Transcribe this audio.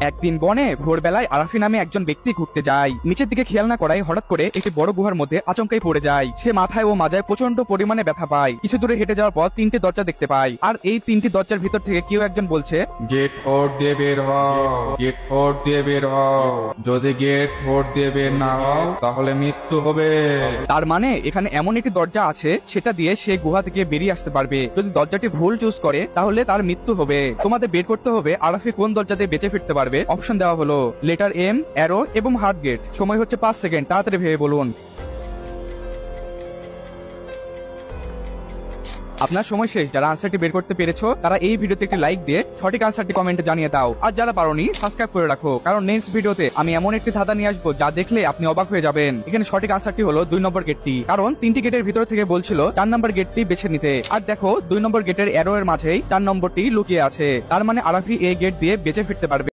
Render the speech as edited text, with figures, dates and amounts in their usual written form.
একদিন বনে ভোরবেলায় আরাফি নামে একজন ব্যক্তি ঘুরতে যায়। নিচের দিকে খেয়াল না করায় হঠাৎ করে একটি বড় গুহার মধ্যে আচমকাই পড়ে যায়। সে মাথায় ও মাজায় প্রচন্ড পরিমাণে ব্যথা পায়। কিছু দূরে হেঁটে যাওয়ার পর 3টি দরজা দেখতে পায়, আর এই 3টি দরজার ভিতর থেকে কেউ একজন বলছে, গেট 4 দিয়ে বের হও, গেট 4 দিয়ে বের হও। যদি গেট 4 দিয়ে বের না হও তাহলে মৃত্যু হবে। তার মানে এখানে এমন একটি দরজা আছে সেটা দিয়ে সে গুহা থেকে বেরিয়ে আসতে পারবে। যদি দরজাটি ভুল চুজ করে তাহলে তার মৃত্যু হবে। তোমাদের বের করতে হবে আরাফি কোন দরজাতে বেঁচে ফিরতে পারবে। অপশন দেওয়া হলো লেটার এম, অ্যারো এবং হার্ট গেট। সময় হচ্ছে 5 সেকেন্ড, তাড়াতাড়ি ভেবে বলুন। আপনার সময় শেষ। যারা আনসারটি বের করতে পেরেছো তারা এই ভিডিওতে একটি লাইক দিয়ে সঠিক আনসারটি কমেন্টে জানিয়ে দাও। আর যারা পারোনি সাবস্ক্রাইব করে রাখো, কারণ নেক্সট ভিডিওতে আমি এমন একটি ধাঁধা নিয়ে আসবো যা দেখলে আপনি অবাক হয়ে যাবেন। এখানে সঠিক আনসারটি হলো 2 নম্বর গেটটি, কারণ 3টি গেটের ভিতর থেকে বলছিল 4 নম্বর গেটটি বেছে নিতে। আর দেখো 2 নম্বর গেটের অ্যারো এর মাঝেই 4 নম্বরটি লুকিয়ে আছে। তার মানে আরাফি এই গেট দিয়ে বেঁচে ফিরতে পারবে।